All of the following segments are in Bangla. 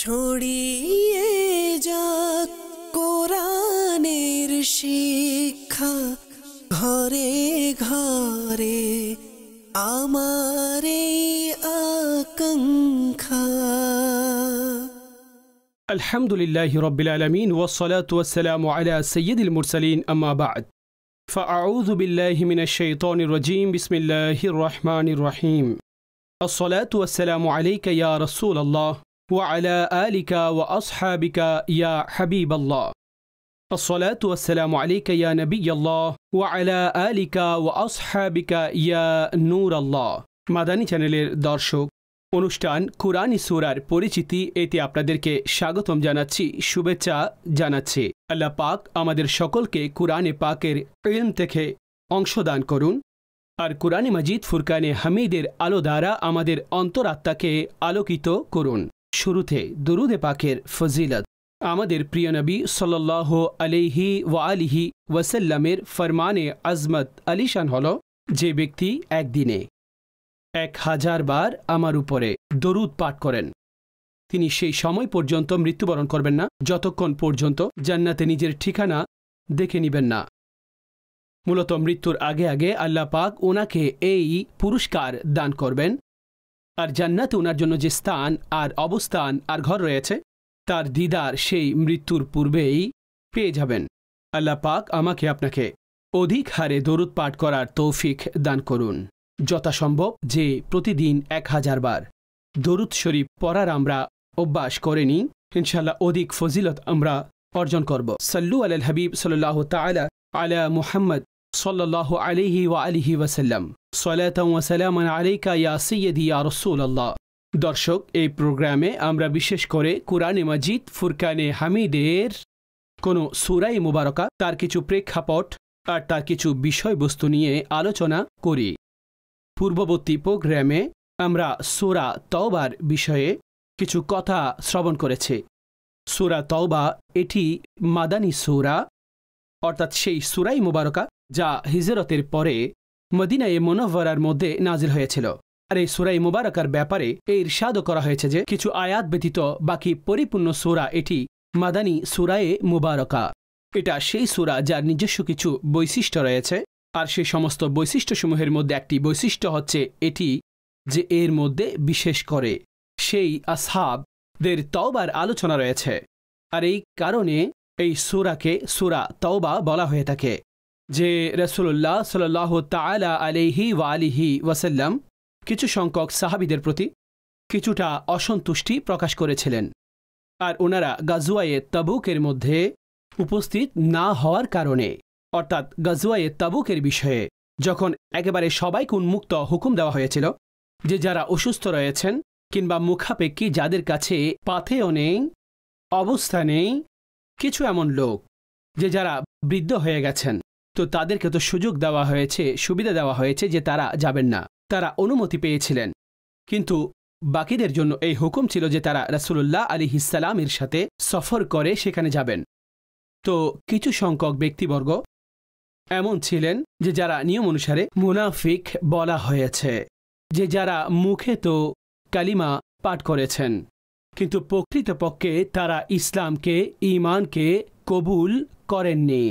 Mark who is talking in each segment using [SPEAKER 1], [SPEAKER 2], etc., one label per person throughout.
[SPEAKER 1] ছড়িয়ে যাক কোরআনের শিক্ষা ঘরে ঘরে আমার এই আকাঙ্ক্ষা।
[SPEAKER 2] আলহামদুলিল্লাহি রাব্বিল আলামিন ওয়াসসালাতু ওয়াসসালামু আলা সাইয়্যিদিল মুরসালিন আম্মা বা'দ ফাআউযু বিল্লাহি মিনাশ শাইতানির রাজীম বিসমিল্লাহির রহমানির রহিম। আসসালাতু ওয়াসসালামু আলাইকা ইয়া রাসূলাল্লাহ ওয়া আলা আলিকা ওয়া আসহাবিকা ইয়া হাবিবাল্লাহ। আসসালাতু ওয়াসসালামু আলাইকা ইয়া নবিয়াল্লাহ ওয়া আলা আলিকা ওয়া আসহাবিকা ইয়া নূরাল্লাহ। মাদানী চ্যানেলের দর্শক, অনুষ্ঠান কুরআনী সূরার পরিচিতি এতে আপনাদেরকে স্বাগতম জানাচ্ছি, শুভেচ্ছা জানাচ্ছি। আল্লাহ পাক আমাদের সকলকে কুরআনে পাকের ইলম থেকে অংশদান করুন, আর কুরআনে মাজিদ ফুরকানে হামিদের আলো দ্বারা আমাদের অন্তরাত্মাকে আলোকিত করুন। শুরুতে দুরুদে পাকের ফজিলত। আমাদের প্রিয় নবী সাল্লাল্লাহু আলাইহি ওয়া আলিহি ওয়াসাল্লামের ফরমানে আজমত আলিশান হল, যে ব্যক্তি একদিনে 1000 বার আমার উপরে দরুদ পাঠ করেন, তিনি সেই সময় পর্যন্ত মৃত্যুবরণ করবেন না যতক্ষণ পর্যন্ত জান্নাতে নিজের ঠিকানা দেখে নিবেন না। মূলত মৃত্যুর আগে আগে আল্লাহ পাক ওনাকে এই পুরস্কার দান করবেন, আর জান্নাতে ওনার জন্য যে স্থান আর অবস্থান আর ঘর রয়েছে তার দিদার সেই মৃত্যুর পূর্বেই পেয়ে যাবেন। আল্লাহ পাক আমাকে আপনাকে অধিক হারে দরুদ পাঠ করার তৌফিক দান করুন। যথাসম্ভব যে প্রতিদিন 1000 বার দরুদ শরীফ পড়ার আমরা অভ্যাস করে নিই, ইনশাআল্লাহ অধিক ফজিলত আমরা অর্জন করব। সাল্লু আলাল হাবিব সাল্লাল্লাহু তাআলা আলা মুহাম্মদ সাল্লাল্লাহু আলাইহি ওয়া আলিহি ওয়াসাল্লাম। সালাতান ওয়া সালামান আলাইকা ইয়া সাইয়্যিদি ইয়া রাসূলুল্লাহ। দর্শক, এই প্রোগ্রামে আমরা বিশেষ করে কুরআনে মাজিদ ফুরকানে হামিদের কোনো সূরায়ে মুবারকা, তার কিছু প্রেক্ষাপট আর তার কিছু বিষয়বস্তু নিয়ে আলোচনা করি। পূর্ববর্তী প্রোগ্রামে আমরা সূরা তাওবার বিষয়ে কিছু কথা শ্রবণ করেছি। সূরা তাওবা এটি মাদানী সূরা, অর্থাৎ সেই সূরায়ে মুবারকা যা হিজরতের পরে মদিনায়ে মুনাওয়ারার মধ্যে নাজিল হয়েছিল। আর এই সূরায়ে মুবারকার ব্যাপারে এই ইরশাদও করা হয়েছে যে কিছু আয়াত ব্যতীত বাকি পরিপূর্ণ সূরা এটি মাদানী সূরায়ে মুবারকা। এটা সেই সূরা যার নিজস্ব কিছু বৈশিষ্ট্য রয়েছে, আর সেই সমস্ত বৈশিষ্ট্যসমূহের মধ্যে একটি বৈশিষ্ট্য হচ্ছে এটি যে এর মধ্যে বিশেষ করে সেই আসহাবদের তওবার আলোচনা রয়েছে। আর এই কারণে এই সূরাকে সূরা তাওবা বলা হয়ে থাকে, যে রাসূলুল্লাহ সাল্লাল্লাহু তাআলা আলাইহি ওয়া আলিহি ওয়াসাল্লাম কিছু সংখ্যক সাহাবীদের প্রতি কিছুটা অসন্তুষ্টি প্রকাশ করেছিলেন, আর ওনারা গাজওয়ায়ে তাবুকের মধ্যে উপস্থিত না হওয়ার কারণে, অর্থাৎ গাজওয়ায়ে তাবুকের বিষয়ে যখন একেবারে সবাইকে উন্মুক্ত হুকুম দেওয়া হয়েছিল যে যারা অসুস্থ রয়েছেন কিংবা মুখাপেক্ষী, যাদের কাছে পাথেয় নেই, অবস্থা নেই, কিছু এমন লোক যে যারা বৃদ্ধ হয়ে গেছেন, তো তাদেরকে তো সুযোগ দেওয়া হয়েছে, সুবিধা দেওয়া হয়েছে যে তারা যাবেন না, তারা অনুমতি পেয়েছিলেন। কিন্তু বাকিদের জন্য এই হুকুম ছিল যে তারা রাসূলুল্লাহ আলাইহিস সালামের সাথে সফর করে সেখানে যাবেন। তো কিছু সংখ্যক ব্যক্তিবর্গ এমন ছিলেন যে যারা নিয়ম অনুসারে মুনাফিক বলা হয়েছে, যে যারা মুখে তো কালিমা পাঠ করেছেন কিন্তু প্রকৃতপক্ষে তারা ইসলামকে, ঈমানকে কবুল করেননি।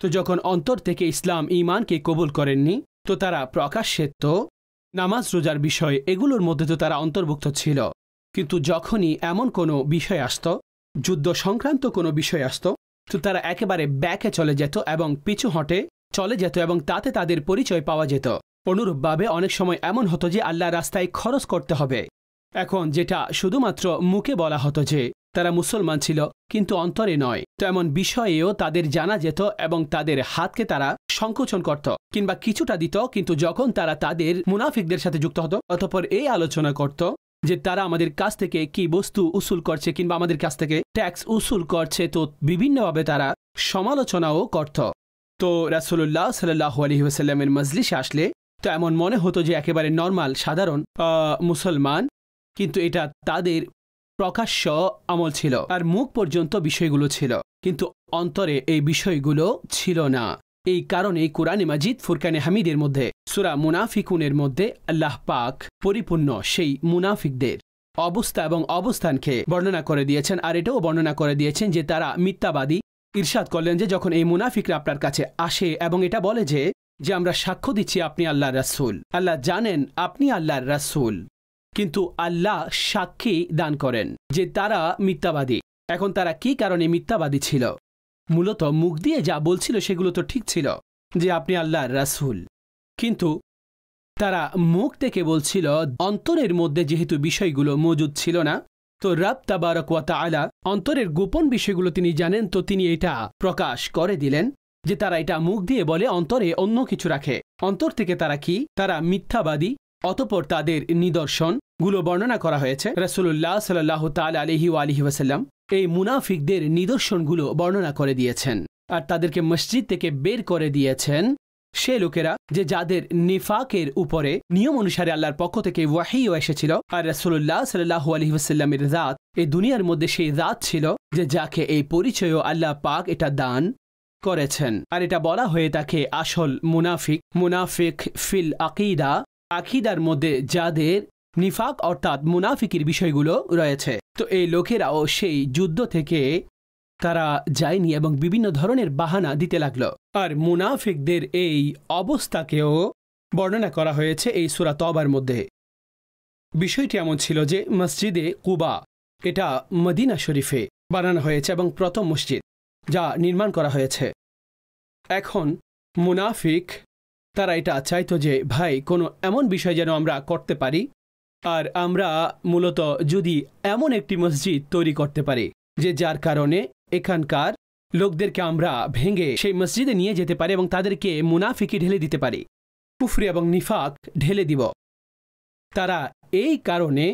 [SPEAKER 2] তো যখন অন্তর থেকে ইসলাম ঈমানকে কবুল করেননি, তো তারা প্রকাশ্যে তো নামাজ রোজার বিষয় এগুলোর মধ্যে তো তারা অন্তর্ভুক্ত ছিল, কিন্তু যখনই এমন কোনো বিষয় আসত, যুদ্ধ সংক্রান্ত কোনো বিষয় আসত, তো তারা একেবারে ব্যাকে চলে যেত এবং পিছু হটে চলে যেত, এবং তাতে তাদের পরিচয় পাওয়া যেত। অনুরূপভাবে অনেক সময় এমন হতো যে আল্লাহর রাস্তায় খরচ করতে হবে, এখন যেটা শুধুমাত্র মুখে বলা হতো যে তারা মুসলমান ছিল কিন্তু অন্তরে নয়, তো এমন বিষয়েও তাদের জানা যেত এবং তাদের হাতকে তারা সংকোচন করত কিংবা কিছুটা দিত। কিন্তু যখন তারা তাদের মুনাফিকদের সাথে যুক্ত হতো, অতঃপর এই আলোচনা করত যে তারা আমাদের কাছ থেকে কি বস্তু উসুল করছে কিংবা আমাদের কাছ থেকে ট্যাক্স উসুল করছে, তো বিভিন্নভাবে তারা সমালোচনাও করত। তো রাসূলুল্লাহ সাল্লাল্লাহু আলাইহি ওয়াসাল্লামের মজলিসে আসলে তো এমন মনে হতো যে একেবারে নরমাল সাধারণ মুসলমান, কিন্তু এটা তাদের প্রকাশ্য আমল ছিল আর মুখ পর্যন্ত বিষয়গুলো ছিল, কিন্তু অন্তরে এই বিষয়গুলো ছিল না। এই কারণে কুরআনে মাজিদ ফুরকানে হামিদের মধ্যে সূরা মুনাফিকুনের মধ্যে আল্লাহ পাক পরিপূর্ণ সেই মুনাফিকদের অবস্থা এবং অবস্থানকে বর্ণনা করে দিয়েছেন। আর এটাও বর্ণনা করে দিয়েছেন যে তারা মিথ্যাবাদী। ইরশাদ করলেন যে যখন এই মুনাফিকরা আপনার কাছে আসে এবং এটা বলে যে আমরা সাক্ষ্য দিচ্ছি আপনি আল্লাহর রাসূল, আল্লাহ জানেন আপনি আল্লাহর রাসূল, কিন্তু আল্লাহ সাক্ষী দান করেন যে তারা মিথ্যাবাদী। এখন তারা কি কারণে মিথ্যাবাদী ছিল? মূলত মুখ দিয়ে যা বলছিল সেগুলো তো ঠিক ছিল যে আপনি আল্লাহর রাসূল, কিন্তু তারা মুখ থেকে বলছিল, অন্তরের মধ্যে যেহেতু বিষয়গুলো মজুদ ছিল না, তো রব তাবারক ওয়া তাআলা অন্তরের গোপন বিষয়গুলো তিনি জানেন, তো তিনি এটা প্রকাশ করে দিলেন যে তারা এটা মুখ দিয়ে বলে, অন্তরে অন্য কিছু রাখে। অন্তর থেকে তারা কি? তারা মিথ্যাবাদী। অতঃপর তাদের নিদর্শনগুলো বর্ণনা করা হয়েছে। রাসূলুল্লাহ সাল্লাল্লাহু তাআলা আলাইহি ওয়া আলিহি ওয়াসাল্লাম এই মুনাফিকদের নিদর্শনগুলো বর্ণনা করে দিয়েছেন আর তাদেরকে মসজিদ থেকে বের করে দিয়েছেন। সে লোকেরা যে যাদের নিফাকের উপরে নিয়ম অনুসারে আল্লাহর পক্ষ থেকে ওয়াহিও এসেছিল, আর রাসূলুল্লাহ সাল্লাল্লাহু আলাইহি ওয়াসাল্লামের জাত এই দুনিয়ার মধ্যে সেই জাত ছিল যে যাকে এই পরিচয়ও আল্লাহ পাক এটা দান করেছেন। আর এটা বলা হয়ে থাকে আসল মুনাফিক। মুনাফিক ফিল আকিদা, আকিদার মধ্যে যাদের নিফাক অর্থাৎ মুনাফিকের বিষয়গুলো রয়েছে। তো এই লোকেরাও সেই যুদ্ধ থেকে তারা যায়নি এবং বিভিন্ন ধরনের বাহানা দিতে লাগলো। আর মুনাফিকদের এই অবস্থাকেও বর্ণনা করা হয়েছে এই সূরা তওবার মধ্যে। বিষয়টি এমন ছিল যে মসজিদে কুবা, এটা মদিনা শরীফে বানানো হয়েছে এবং প্রথম মসজিদ যা নির্মাণ করা হয়েছে। এখন মুনাফিক তারা এটা চাইতো যে ভাই কোনো এমন বিষয় যেন আমরা করতে পারি, আর আমরা মূলত যদি এমন একটি মসজিদ তৈরি করতে পারি যে যার কারণে এখানকার লোকদেরকে আমরা ভেঙে সেই মসজিদে নিয়ে যেতে পারি এবং তাদেরকে মুনাফিকি ঢেলে দিতে পারি, কুফরি এবং নিফাক ঢেলে দিব। তারা এই কারণে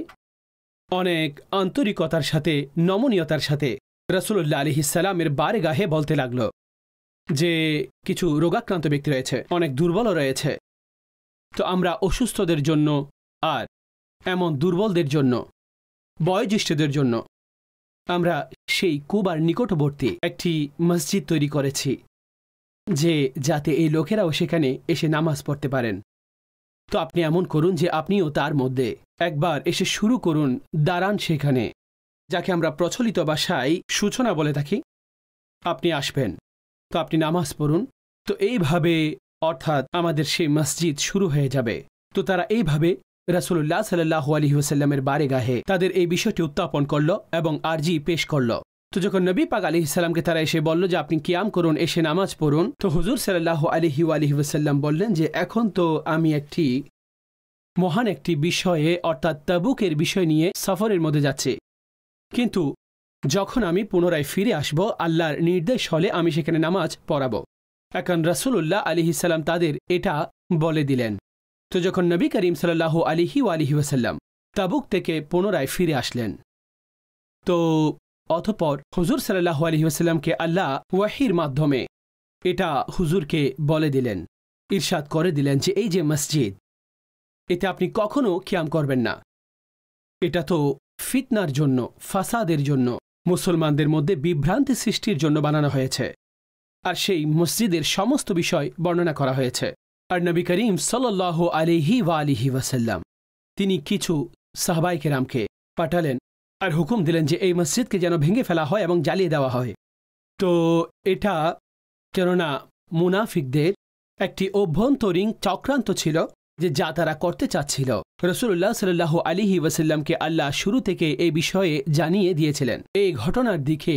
[SPEAKER 2] অনেক আন্তরিকতার সাথে, নমনীয়তার সাথে রাসূলুল্লাহ আলাইহিস সালামের বারগাহে বলতে লাগলো যে কিছু রোগাক্রান্ত ব্যক্তি রয়েছে, অনেক দুর্বল রয়েছে, তো আমরা অসুস্থদের জন্য আর এমন দুর্বলদের জন্য, বয়োজ্যেষ্ঠদের জন্য আমরা সেই কুবার নিকটবর্তী একটি মসজিদ তৈরি করেছি যে যাতে এই লোকেরাও সেখানে এসে নামাজ পড়তে পারেন। তো আপনি এমন করুন যে আপনিও তার মধ্যে একবার এসে শুরু করুন, দাঁড়ান সেখানে, যাকে আমরা প্রচলিত ভাষায় সূচনা বলে থাকি। আপনি আসবেন, তো আপনি নামাজ পড়ুন। তো এইভাবে অর্থাৎ আমাদের সেই মসজিদ শুরু হয়ে যাবে। তো তারা এইভাবে রাসূলুল্লাহ সাল্লাল্লাহু আলাইহি ওয়াসাল্লামের বারগাহে তাদের এই বিষয়টি উত্থাপন করল এবং আরজি পেশ করল। তো যখন নবী পাক আলাইহিস সালামকে তারা এসে বলল যে আপনি কিয়াম করুন, এসে নামাজ পড়ুন, তো হুজুর সাল্লাল্লাহু আলাইহি ওয়াসাল্লাম বললেন যে এখন তো আমি একটি মহান একটি বিষয়ে অর্থাৎ তাবুকের বিষয় নিয়ে সফরের মধ্যে যাচ্ছি, কিন্তু যখন আমি পুনরায় ফিরে আসব আল্লাহর নির্দেশ হলে আমি সেখানে নামাজ পড়াবো। এখন রাসূলুল্লাহ আলাইহিস সালাম তাদের এটা বলে দিলেন। তো যখন নবী করিম সাল্লাল্লাহু আলাইহি ওয়াসাল্লাম তাবুক থেকে পুনরায় ফিরে আসলেন, তো অতঃপর হুজুর সাল্লাল্লাহু আলাইহি ওয়াসাল্লামকে আল্লাহ ওয়াহির মাধ্যমে এটা হুজুরকে বলে দিলেন, ইরশাদ করে দিলেন যে এই যে মসজিদ, এতে আপনি কখনো কিয়াম করবেন না। এটা তো ফিতনার জন্য, ফাসাদের জন্য, মুসলমানদের মধ্যে বিভ্রান্তি সৃষ্টির জন্য বানানো হয়েছে। আর সেই মসজিদের সমস্ত বিষয় বর্ণনা করা হয়েছে। আর নবী করিম সাল্লাল্লাহু আলাইহি ওয়াসাল্লাম তিনি কিছু সাহাবায়ে কেরামকে পাঠালেন আর হুকুম দিলেন যে এই মসজিদকে যেন ভেঙে ফেলা হয় এবং জ্বালিয়ে দেওয়া হয়। তো এটা কেননা মুনাফিকদের একটি অভ্যন্তরীণ চক্রান্ত ছিল যে যা তারা করতে চাচ্ছিল। রাসূলুল্লাহ সাল্লাল্লাহু আলাইহি ওয়াসাল্লামকে আল্লাহ শুরু থেকে এই বিষয়ে জানিয়ে দিয়েছিলেন। এই ঘটনার দিকে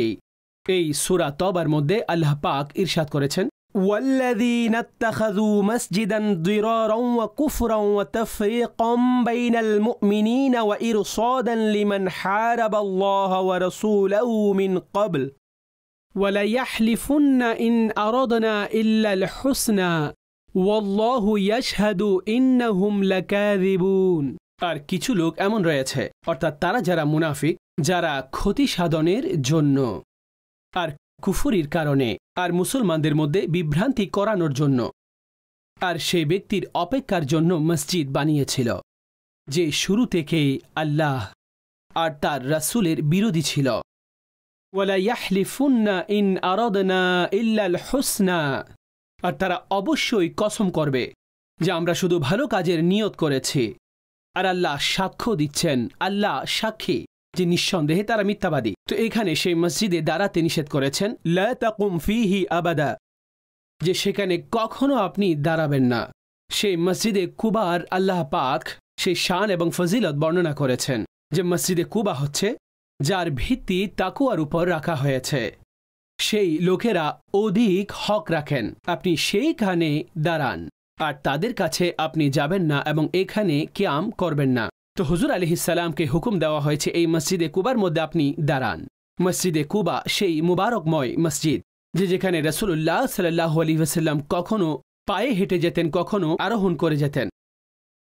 [SPEAKER 2] এই সূরা তওবার মধ্যে আল্লাহ পাক ইরশাদ করেছেন, والذين اتخذوا مسجدا ضرارا وكفرا وتفريقا بين المؤمنين وإرصادا لمن حارب الله ورسوله من قبل وليحلفن إن أردنا إلا الحسنى والله يشهد إنهم لكاذبون। আর কিছু লোক এমন রয়েছে অর্থাৎ তারা যারা মুনাফিক, যারা ক্ষতি সাধনের জন্য আর কুফরির কারণে আর মুসলমানদের মধ্যে বিভ্রান্তি করানোর জন্য আর সেই ব্যক্তির অপেক্ষার জন্য মসজিদ বানিয়েছিল যে শুরু থেকেই আল্লাহ আর তার রাসূলের বিরোধী ছিল। ওয়ালা ইয়াহলিফুন্না ইন আরাদনা ইল্লাল হুসনা, আর তারা অবশ্যই কসম করবে যে আমরা শুধু ভালো কাজের নিয়ত করেছি আর আল্লাহ সাক্ষ্য দিচ্ছেন, আল্লাহ সাক্ষী যে নিঃসন্দেহে তারা মিথ্যাবাদী। তো এখানে সেই মসজিদে দাঁড়াতে নিষেধ করেছেন, লা তাকুম ফিহি আবাদা, যে সেখানে কখনো আপনি দাঁড়াবেন না। সেই মসজিদে কুবার আল্লাহ পাক সেই শান এবং ফজিলত বর্ণনা করেছেন যে মসজিদে কুবা হচ্ছে যার ভিত্তি তাকুয়ার উপর রাখা হয়েছে। সেই লোকেরা অধিক হক রাখেন, আপনি সেইখানে দাঁড়ান আর তাদের কাছে আপনি যাবেন না এবং এখানে কিয়াম করবেন না। তো হুজুর আলাইহিস সালামকে হুকুম দেওয়া হয়েছে এই মসজিদে কুবার মধ্যে আপনি দাঁড়ান। মসজিদে কুবা সেই মুবারকময় মসজিদ যে যেখানে রাসূলুল্লাহ সাল্লাল্লাহু আলাইহি ওয়াসাল্লাম কখনো পায়ে হেঁটে যেতেন, কখনো আরোহণ করে যেতেন।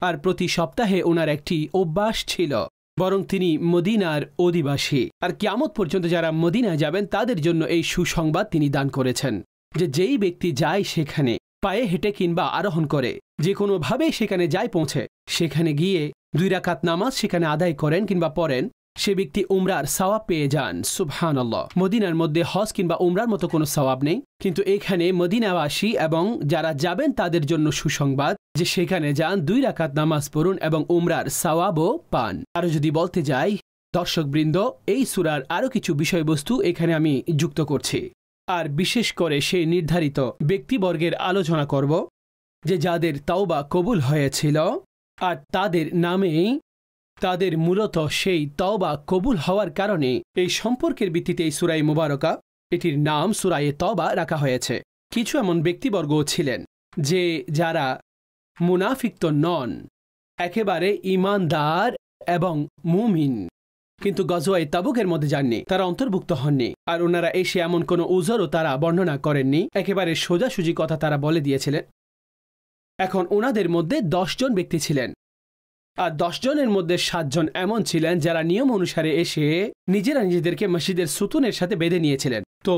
[SPEAKER 2] আর প্রতি সপ্তাহে ওনার একটি অভ্যাস ছিল, বরং তিনি মদিনার অধিবাসী। আর কিয়ামত পর্যন্ত যারা মদিনায় যাবেন তাদের জন্য এই সুসংবাদ তিনি দান করেছেন যে যেই ব্যক্তি যায় সেখানে পায়ে হেঁটে কিংবা আরোহণ করে, যে কোনোভাবে সেখানে যায় পৌঁছে, সেখানে গিয়ে 2 রাকাত নামাজ সেখানে আদায় করেন কিংবা পড়েন, সে ব্যক্তি উমরার সওয়াব পেয়ে যান। সুবহানাল্লাহ। মদিনার মধ্যে হজ কিংবা উমরার মতো কোনো সওয়াব নেই, কিন্তু এখানে মদিনাবাসী এবং যারা যাবেন তাদের জন্য সুসংবাদ যে সেখানে যান, 2 রাকাত নামাজ পড়ুন এবং উমরার সওয়াবও পান। আরও যদি বলতে যাই দর্শকবৃন্দ, এই সূরার আরও কিছু বিষয়বস্তু এখানে আমি যুক্ত করছি, আর বিশেষ করে সেই নির্ধারিত ব্যক্তিবর্গের আলোচনা করব যে যাদের তাওবা কবুল হয়েছিল আর তাদের নামেই তাদের মূলত সেই তাওবা কবুল হওয়ার কারণে এই সম্পর্কের ভিত্তিতে এই সূরা মুবারকা এটির নাম সূরা তাওবা রাখা হয়েছে। কিছু এমন ব্যক্তিবর্গও ছিলেন যে যারা মুনাফিক তো নন, একেবারে ঈমানদার এবং মুমিন, কিন্তু গজওয়ায়ে তাবুকের মধ্যে যাননি, তারা অন্তর্ভুক্ত হননি। আর ওনারা এসে এমন কোনো উযরও তারা বর্ণনা করেননি, একেবারে সোজাসুজি কথা তারা বলে দিয়েছিলেন। এখন ওনাদের মধ্যে 10 জন ব্যক্তি ছিলেন, আর 10 জনের মধ্যে 7 জন এমন ছিলেন যারা নিয়ম অনুসারে এসে নিজেরা নিজেদেরকে মসজিদের সুতুনের সাথে বেঁধে নিয়েছিলেন। তো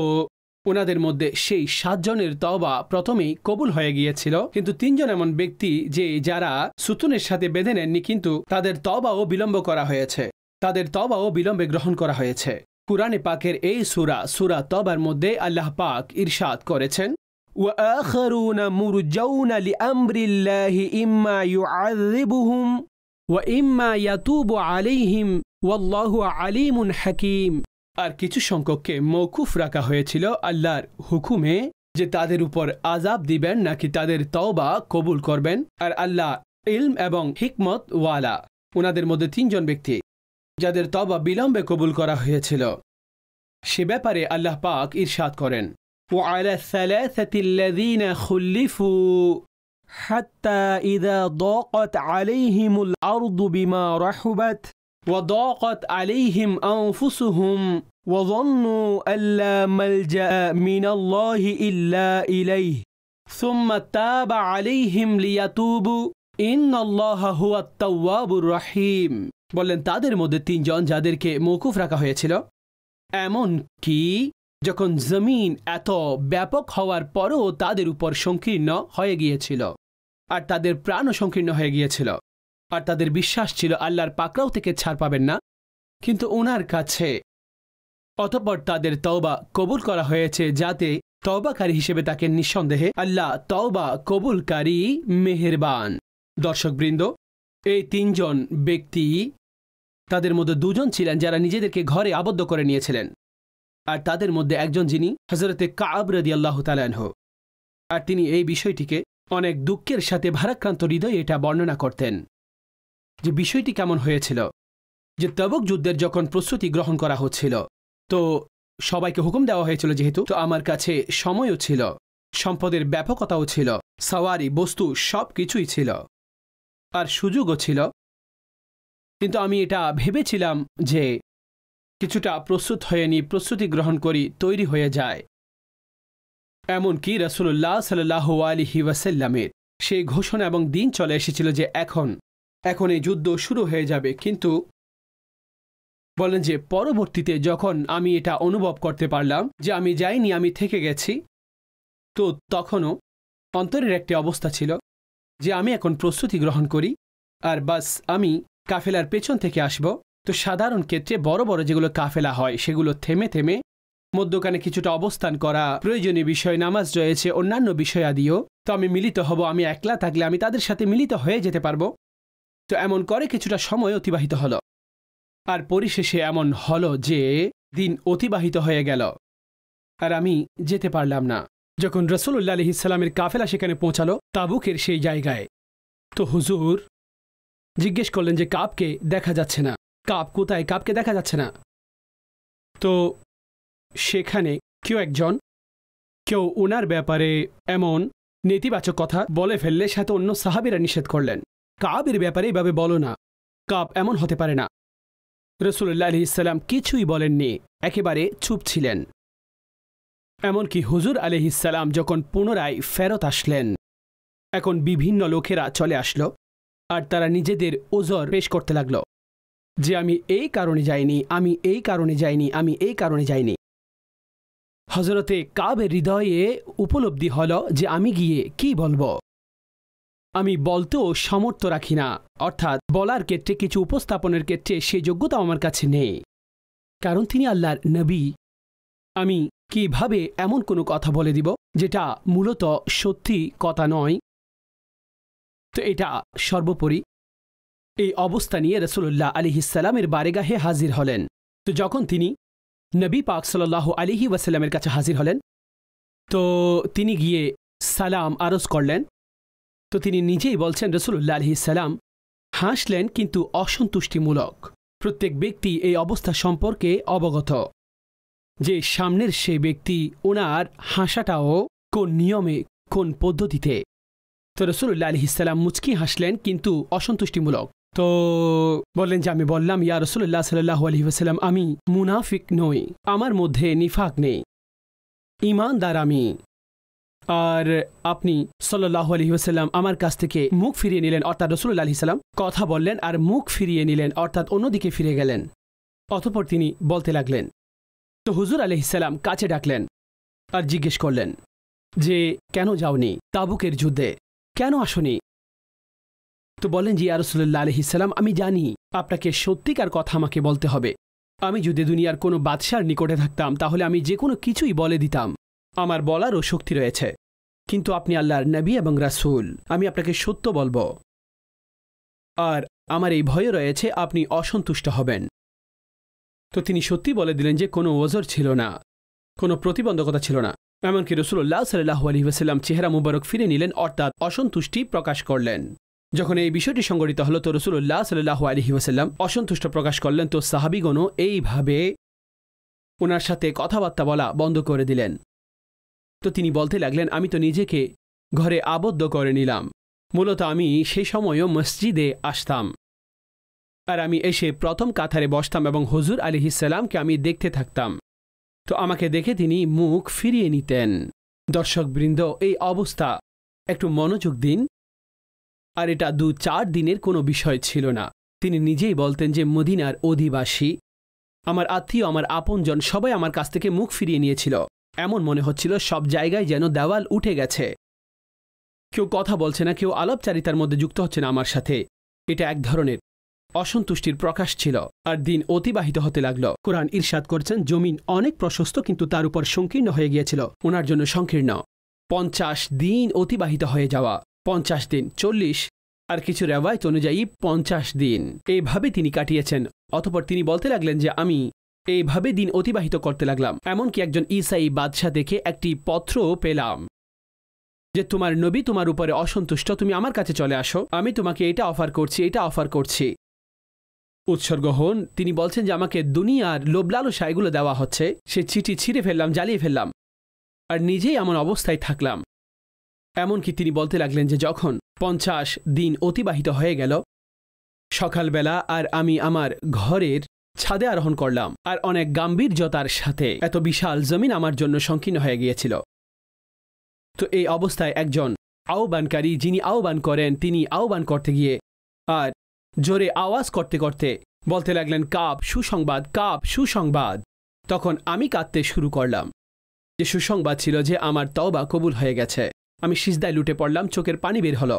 [SPEAKER 2] ওনাদের মধ্যে সেই 7 জনের তওবা প্রথমেই কবুল হয়ে গিয়েছিল, কিন্তু 3 জন এমন ব্যক্তি যে যারা সুতুনের সাথে বেঁধে নেননি, কিন্তু তাদের তওবাও বিলম্ব করা হয়েছে, তাদের তওবাও বিলম্বে গ্রহণ করা হয়েছে। কুরআনে পাকের এই সূরা তওবার মধ্যে আল্লাহ পাক ইরশাদ করেছেন, وآخرون مرجون لأمر الله إما يعذبهم وإما يتوب عليهم والله عليم حكيم। আর কিছু সংখ্যককে মওকুফ রাখা হয়েছিল আল্লাহর হুকুমে যে তাদের উপর আযাব দিবেন নাকি তাদের তওবা কবুল করবেন। আর আল্লাহ ইলম এবং হিকমত ওয়ালা। ওনাদের মধ্যে 3 জন ব্যক্তি যাদের তওবা বিলম্বে কবুল করা হয়েছিল, সে ব্যাপারে আল্লাহ পাক ইরশাদ করেন, وعلى الثلاثة الذين خلفوا حتى إذا ضاقت عليهم الأرض بما رحبت وضاقت عليهم أنفسهم وظنوا أن لا ملجأ من الله إلا إليه ثم تاب عليهم ليتوبوا إن الله هو التواب الرحيم। বললেন তাদের মধ্যে 3 জন যাদেরকে মওকুফ রাখা হয়েছিল, এমন কি যখন জমিন এত ব্যাপক হওয়ার পরও তাদের উপর সংকীর্ণ হয়ে গিয়েছিল আর তাদের প্রাণও সংকীর্ণ হয়ে গিয়েছিল, আর তাদের বিশ্বাস ছিল আল্লাহর পাকড়াও থেকে ছাড় পাবেন না, কিন্তু ওনার কাছে অতঃপর তাদের তওবা কবুল করা হয়েছে যাতে তওবাকারী হিসেবে তাকে নিঃসন্দেহে আল্লাহ তওবা কবুলকারী মেহেরবান। দর্শকবৃন্দ, এই 3 জন ব্যক্তি, তাদের মধ্যে 2 জন ছিলেন যারা নিজেদেরকে ঘরে আবদ্ধ করে নিয়েছিলেন, আর তাদের মধ্যে একজন যিনি হযরতে কাব রাদিয়াল্লাহু তাআলা আনহু, আর তিনি এই বিষয়টিকে অনেক দুঃখের সাথে ভারাক্রান্ত হৃদয়ে এটা বর্ণনা করতেন যে বিষয়টি কেমন হয়েছিল। যে তাবুক যুদ্ধের যখন প্রস্তুতি গ্রহণ করা হচ্ছিল, তো সবাইকে হুকুম দেওয়া হয়েছিল, যেহেতু তো আমার কাছে সময়ও ছিল, সম্পদের ব্যাপকতাও ছিল, সাওয়ারি বস্তু সব কিছুই ছিল, আর সুযোগও ছিল, কিন্তু আমি এটা ভেবেছিলাম যে কিছুটা প্রস্তুত হয়ে নি, প্রস্তুতি গ্রহণ করি, তৈরি হয়ে যায়। এমনকি রাসূলুল্লাহ সাল্লাল্লাহু আলাইহি ওয়াসাল্লামের সেই ঘোষণা এবং দিন চলে এসেছিল যে এখন এই যুদ্ধ শুরু হয়ে যাবে। কিন্তু বলেন যে পরবর্তীতে যখন আমি এটা অনুভব করতে পারলাম যে আমি যাইনি, আমি থেকে গেছি, তো তখনও অন্তরের একটি অবস্থা ছিল যে আমি এখন প্রস্তুতি গ্রহণ করি আর বাস আমি কাফেলার পেছন থেকে আসব। তো সাধারণ ক্ষেত্রে বড় বড় যেগুলো কাফেলা হয় সেগুলো থেমে থেমে মধ্যখানে কিছুটা অবস্থান করা, প্রয়োজনীয় বিষয় নামাজ রয়েছে, অন্যান্য বিষয় আদিও, তো আমি মিলিত হব। আমি একলা থাকলে আমি তাদের সাথে মিলিত হয়ে যেতে পারবো। তো তো এমন করে কিছুটা সময় অতিবাহিত হলো, আর পরিশেষে এমন হলো যে দিন অতিবাহিত হয়ে গেল আর আমি যেতে পারলাম না। যখন রাসূলুল্লাহ আলাইহিস সালামের কাফেলা সেখানে পৌঁছালো, তাবুকের সেই জায়গায়, তো হুজুর জিজ্ঞেস করলেন যে কাবকে দেখা যাচ্ছে না, কাব কোথায়, কাবকে দেখা যাচ্ছে না। তো সেখানে কেউ ওনার ব্যাপারে এমন নেতিবাচক কথা বলে ফেললে সাথে অন্য সাহাবীরা নিষেধ করলেন, কাবের ব্যাপারে এভাবে বলো না, কাব এমন হতে পারে না। রাসূলুল্লাহ আলাইহিস সালাম কিছুই বলেননি, একেবারে চুপ ছিলেন। এমনকি হুজুর আলাইহিস সালাম যখন পুনরায় ফেরত আসলেন, এখন বিভিন্ন লোকেরা চলে আসলো আর তারা নিজেদের ওজর পেশ করতে লাগলো যে আমি এই কারণে যাইনি, আমি এই কারণে যাইনি, আমি এই কারণে যাইনি। হযরতে কাবের হৃদয়ে উপলব্ধি হলো যে আমি গিয়ে কি বলবো, আমি বলতেও সামর্থ্য রাখি না, অর্থাৎ বলার ক্ষেত্রে কিছু উপস্থাপনের ক্ষেত্রে সে যোগ্যতা আমার কাছে নেই, কারণ তিনি আল্লাহর নবী। আমি কিভাবে এমন কোনো কথা বলে দিব যেটা মূলত সত্যি কথা নয়। তো এটা সর্বোপরি এই অবস্থা নিয়ে রাসূলুল্লাহ আলাইহিস সালামের বারেগাহে হাজির হলেন। তো যখন তিনি নবী পাক সাল্লাল্লাহু আলাইহি ওয়াসাল্লামের কাছে হাজির হলেন, তো তিনি গিয়ে সালাম আরজ করলেন। তো তিনি নিজেই বলছেন, রাসূলুল্লাহ আলাইহিস সালাম হাসলেন কিন্তু অসন্তুষ্টিমূলক। প্রত্যেক ব্যক্তি এই অবস্থা সম্পর্কে অবগত যে সামনের সেই ব্যক্তি, ওনার হাসাটাও কোন নিয়মে, কোন পদ্ধতিতে। তো রাসূলুল্লাহ আলাইহিস সালাম মুচকি হাসলেন কিন্তু অসন্তুষ্টিমূলক। তো বললেন যে আমি বললাম, ইয়া রাসূলুল্লাহ সাল্লাল্লাহু আলাইহি ওয়াসাল্লাম, আমি মুনাফিক নই, আমার মধ্যে নিফাক নেই, ঈমানদার আমি। আর আপনি সাল্লাল্লাহু আলাইহি ওয়াসাল্লাম আমার কাছ থেকে মুখ ফিরিয়ে নিলেন, অর্থাৎ রাসূলুল্লাহ আলাইহিস সালাম কথা বললেন আর মুখ ফিরিয়ে নিলেন, অর্থাৎ অন্যদিকে ফিরে গেলেন। অতঃপর তিনি বলতে লাগলেন। তো হুজুর আলাইহিস সালাম কাছে ডাকলেন আর জিজ্ঞেস করলেন যে কেন যাওনি তাবুকের যুদ্ধে, কেন আসনি? তো বললেন যে ইয়া রাসূলুল্লাহ আলাইহিস সালাম, আমি জানি আপনাকে সত্যিকার কথা আমাকে বলতে হবে। আমি যদি দুনিয়ার কোনো বাদশার নিকটে থাকতাম তাহলে আমি যে কোনো কিছুই বলে দিতাম, আমার বলারও শক্তি রয়েছে, কিন্তু আপনি আল্লাহর নবী এবং রাসূল, আমি আপনাকে সত্য বলবো, আর আমার এই ভয় রয়েছে আপনি অসন্তুষ্ট হবেন। তো তিনি সত্যি বলে দিলেন যে কোনো ওজর ছিল না, কোনো প্রতিবন্ধকতা ছিল না। এমনকি রাসূলুল্লাহ সাল্লাল্লাহু আলাইহি ওয়াসাল্লাম চেহারা মুবারক ফিরে নিলেন, অর্থাৎ অসন্তুষ্টি প্রকাশ করলেন। যখন এই বিষয়টি সংঘটিত হলো, তো রাসূলুল্লাহ সাল্লাল্লাহু আলাইহি ওয়াসাল্লাম অসন্তুষ্ট প্রকাশ করলেন। তো সাহাবীগণও এইভাবে ওনার সাথে কথাবার্তা বলা বন্ধ করে দিলেন। তো তিনি বলতে লাগলেন, আমি তো নিজেকে ঘরে আবদ্ধ করে নিলাম, মূলত আমি সেই সময়ও মসজিদে আসতাম আর আমি এসে প্রথম কাতারে বসতাম এবং হুজুর আলাইহিস সালামকে আমি দেখতে থাকতাম। তো আমাকে দেখে তিনি মুখ ফিরিয়ে নিতেন। দর্শকবৃন্দ, এই অবস্থা একটু মনোযোগ দিন। আর এটা 2-4 দিনের কোনো বিষয় ছিল না। তিনি নিজেই বলতেন যে মদিনার অধিবাসী, আমার আত্মীয়, আমার আপনজন সবাই আমার কাছ থেকে মুখ ফিরিয়ে নিয়েছিল। এমন মনে হচ্ছিল সব জায়গায় যেন দেওয়াল উঠে গেছে, কেউ কথা বলছে না, কেউ আলাপচারিতার মধ্যে যুক্ত হচ্ছে না আমার সাথে। এটা এক ধরনের অসন্তুষ্টির প্রকাশ ছিল। আর দিন অতিবাহিত হতে লাগলো। কোরআন ইরশাদ করছেন, জমিন অনেক প্রশস্ত কিন্তু তার উপর সংকীর্ণ হয়ে গিয়েছিল, ওনার জন্য সংকীর্ণ। 50 দিন অতিবাহিত হয়ে যাওয়া, 50 দিন, 40 আর কিছু রেওয়ায়েত অনুযায়ী 50 দিন, এইভাবে তিনি কাটিয়েছেন। অতঃপর তিনি বলতে লাগলেন যে আমি এইভাবে দিন অতিবাহিত করতে লাগলাম। এমনকি একজন ঈসাই বাদশাহ দেখে একটি পত্র পেলাম যে তোমার নবী তোমার উপরে অসন্তুষ্ট, তুমি আমার কাছে চলে আসো, আমি তোমাকে এটা অফার করছি, এটা অফার করছি, উৎসর্গ হন। তিনি বলছেন যে আমাকে দুনিয়ার লোভলালসা এগুলো দেওয়া হচ্ছে। সে চিঠি ছিঁড়ে ফেললাম, জ্বালিয়ে ফেললাম আর নিজেই এমন অবস্থায় থাকলাম। এমনকি তিনি বলতে লাগলেন যে যখন 50 দিন অতিবাহিত হয়ে গেল, সকালবেলা আর আমি আমার ঘরের ছাদে আরোহণ করলাম আর অনেক গাম্ভীর্যতার সাথে, এত বিশাল জমিন আমার জন্য সংকীর্ণ হয়ে গিয়েছিল। তো এই অবস্থায় একজন আহ্বানকারী, যিনি আহ্বান করেন, তিনি আহ্বান করতে গিয়ে আর জোরে আওয়াজ করতে করতে বলতে লাগলেন, কাব সুসংবাদ, কাব সুসংবাদ। তখন আমি কাঁদতে শুরু করলাম। যে সুসংবাদ ছিল যে আমার তওবা কবুল হয়ে গেছে। আমি সিজদায় লুটে পড়লাম, চোখের পানি বের হলো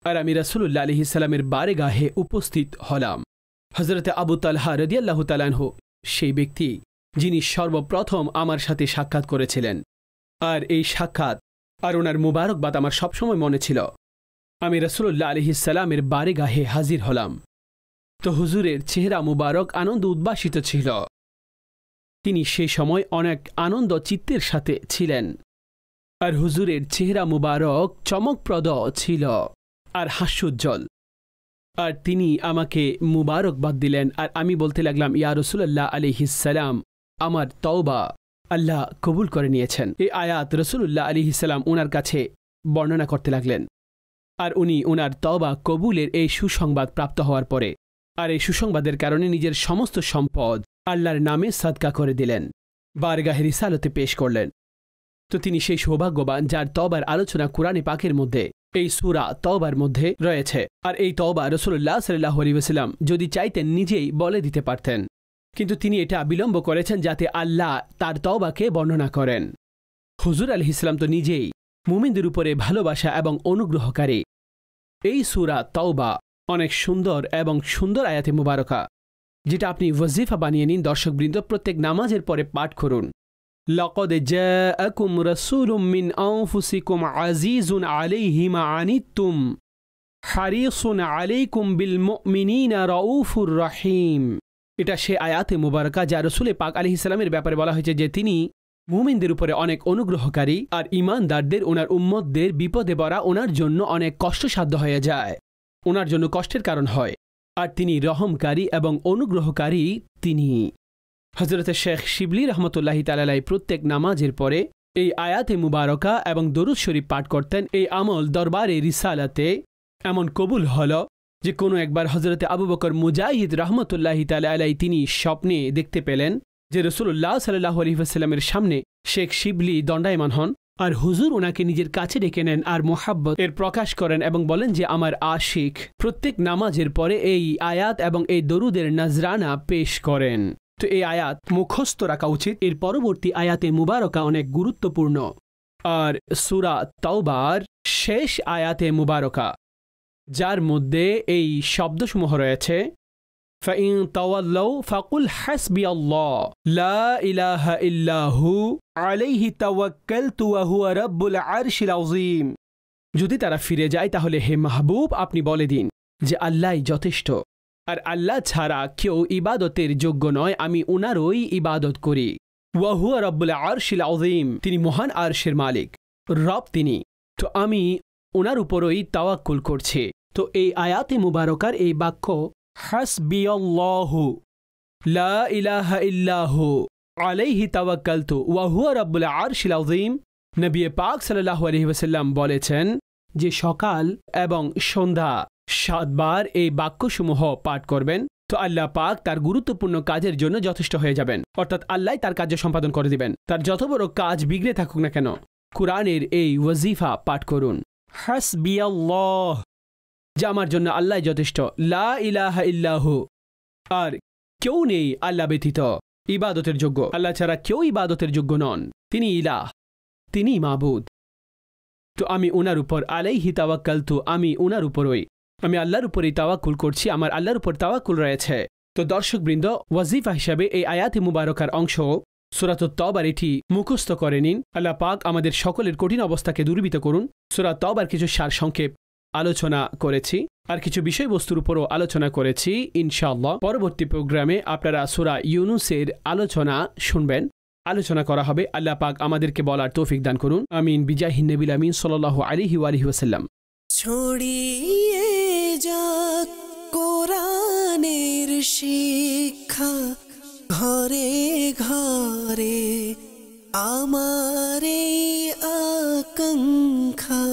[SPEAKER 2] আর আমি রাসূলুল্লাহ আলাইহিস সালামের বারেগাহে উপস্থিত হলাম। হযরতে আবু তালহা রাদিয়াল্লাহু তাআলা আনহু সেই ব্যক্তি যিনি সর্বপ্রথম আমার সাথে সাক্ষাৎ করেছিলেন। আর এই সাক্ষাৎ আর ওনার মুবারকবাদ আমার সবসময় মনে ছিল। আমি রাসূলুল্লাহ আলাইহিস সালামের বারগাহে হাজির হলাম। তো হুজুরের চেহারা মুবারক আনন্দ উদ্ভাসিত ছিল। তিনি সেই সময় অনেক আনন্দ চিত্তের সাথে ছিলেন, আর হুজুরের চেহারা মুবারক চমকপ্রদ ছিল আর হাস্যোজ্জ্বল। আর তিনি আমাকে মুবারকবাদ দিলেন, আর আমি বলতে লাগলাম, ইয়া রাসূলুল্লাহ আলাইহিস সালাম, আমার তওবা আল্লাহ কবুল করে নিয়েছেন। এই আয়াত রাসূলুল্লাহ আলাইহিস সালাম ওনার কাছে বর্ণনা করতে লাগলেন, আর উনি ওনার তওবা কবুলের এই সুসংবাদ প্রাপ্ত হওয়ার পরে আর এই সুসংবাদের কারণে নিজের সমস্ত সম্পদ আল্লাহর নামে সাদকা করে দিলেন, বারগাহে রিসালতে পেশ করলেন। তো তিনি সেই সৌভাগ্যবান যার তওবার আলোচনা কুরআনে পাকের মধ্যে এই সূরা তওবার মধ্যে রয়েছে। আর এই তওবা রাসূলুল্লাহ সাল্লাল্লাহু আলাইহি ওয়াসাল্লাম যদি চাইতেন নিজেই বলে দিতে পারতেন, কিন্তু তিনি এটা বিলম্ব করেছেন যাতে আল্লাহ তার তওবাকে বর্ণনা করেন। হুজুর আলাইহিস সালাম তো নিজেই মুমিনদের উপরে ভালোবাসা এবং অনুগ্রহকারী। এই সূরা তওবা অনেক সুন্দর এবং সুন্দর আয়াতে মুবারকা, যেটা আপনি ওয়াজিফা বানিয়ে নিন। দর্শকবৃন্দ, প্রত্যেক নামাজের পরে পাঠ করুন। লাকাদ জাআকুম রাসূলুম মিন আনফুসিকুম আজিজুন আলাইহি মা আনিতুম হারিসুন আলাইকুম বিল মুমিনিনা রাউফুর রহিম। এটা সে আয়াতে মুবারকা যা রাসূল পাক আলাইহিস সালামের ব্যাপারে বলা হয়েছে যে তিনি মুমিনদের উপরে অনেক অনুগ্রহকারী, আর ঈমানদারদের ওনার উম্মতদের বিপদে পড়া ওনার জন্য অনেক কষ্টসাধ্য হয়ে যায়, ওনার জন্য কষ্টের কারণ হয়, আর তিনি রহমকারী এবং অনুগ্রহকারী। তিনি হযরত শেখ শিবলি রহমতুল্লাহি তাআলা আলাইহি প্রত্যেক নামাজের পরে এই আয়াতে মুবারকা এবং দরুদ শরীফ পাঠ করতেন। এই আমল দরবারে রিসালাতে এমন কবুল হল যে কোনো একবার হযরত আবু বকর মুজাহিদ রহমতুল্লাহি তাআলা আলাইহি তিনি স্বপ্নে দেখতে পেলেন যে রাসূলুল্লাহ সাল্লাল্লাহু আলাইহি ওয়াসাল্লামের সামনে শেখ শিবলি দণ্ডায়মান হন, আর হুজুর ওনাকে নিজের কাছে ডেকে নেন আর মোহাব্বত এর প্রকাশ করেন এবং বলেন যে আমার আশিক প্রত্যেক নামাজের পরে এই আয়াত এবং এই দরুদের নজরানা পেশ করেন। তো এই আয়াত মুখস্থ রাখা উচিত। এর পরবর্তী আয়াতে মুবারকা অনেক গুরুত্বপূর্ণ, আর সূরা তাওবার শেষ আয়াতে মুবারকা যার মধ্যে এই শব্দসমূহ রয়েছে, فَإِن تَوَلَّوْا فَقُلْ حَسْبِيَ اللَّهُ لَا إِلَٰهَ إِلَّا هُوَ عَلَيْهِ تَوَكَّلْتُ وَهُوَ رَبُّ الْعَرْشِ الْعَظِيمِ। যদি তারা ফিরে যায় তাহলে হে মাহবুব আপনি বলে দিন যে আল্লাহই যথেষ্ট, আর আল্লাহ ছাড়া কেউ ইবাদতের যোগ্য নয়, আমি ওনারই ইবাদত করি। ওয়াহুয়া রব্বুল আরশিল আযীম, তিনি মহান আরশের মালিক, রব তিনি, তো আমি ওনার উপরই তাওয়াক্কুল করছি। তো এই আয়াতে মুবারকার এই বাক্য হাসবিয়াল্লাহু লা ইলাহা ইল্লাহু আলাইহি তাওয়াক্কালতু ওয়া হুয়া রাব্বুল আরশিল আযীম, নবী পাক সাল্লাল্লাহু আলাইহি ওয়াসাল্লাম বলেছেন যে সকাল এবং সন্ধ্যা 7 বার এই বাক্যসমূহ পাঠ করবেন তো আল্লাহ পাক তার গুরুত্বপূর্ণ কাজের জন্য যথেষ্ট হয়ে যাবেন, অর্থাৎ আল্লাহ তার কার্য সম্পাদন করে দিবেন। তার যত বড় কাজ বিগড়ে থাকুক না কেন, কুরআনের এই ওয়াজিফা পাঠ করুন, হাসবিয়াল্লাহ, যে আমার জন্য আল্লাহ যথেষ্ট, লা ইলাহা ইল্লাহু, আর কেউ নেই আল্লাহ ব্যতীত ইবাদতের যোগ্য, আল্লাহ ছাড়া কেউ ইবাদতের যোগ্য নন, তিনি ইলাহ, তিনি মাবুদ। তো আমি ওনার উপর আলাইহি তাওয়াক্কালতু, আমি ওনার উপরই, আমি আল্লাহর উপরই তাওয়াক্কুল করছি, আমার আল্লাহর উপর তাওয়াক্কুল রয়েছে। তো দর্শকবৃন্দ, ওয়াজিফা হিসাবে এই আয়াতে মুবারকার অংশ সূরাতুত তাওবার এটি মুখস্থ করে নিন। আল্লাহ পাক আমাদের সকলের কঠিন অবস্থাকে দূরীভূত করুন। সূরা তাওবার কিছু সার সংক্ষেপ আলোচনা করেছি, আর কিছু বিষয়বস্তুর উপরও আলোচনা করেছি। ইনশাআল্লাহ পরবর্তী প্রোগ্রামে আপনারা সূরা ইউনুসের আলোচনা শুনবেন, আলোচনা করা হবে। আল্লাহ পাক আমাদেরকে বলার তৌফিক দান করুন। আমিন বিজাহিন নবিল আমিন সাল্লাল্লাহু আলাইহি ওয়া আলিহি ওয়াসাল্লাম।
[SPEAKER 1] ছড়িয়ে যাক কোরআনের শিক্ষা ঘরে ঘরে, আমার এই আকাঙ্ক্ষা।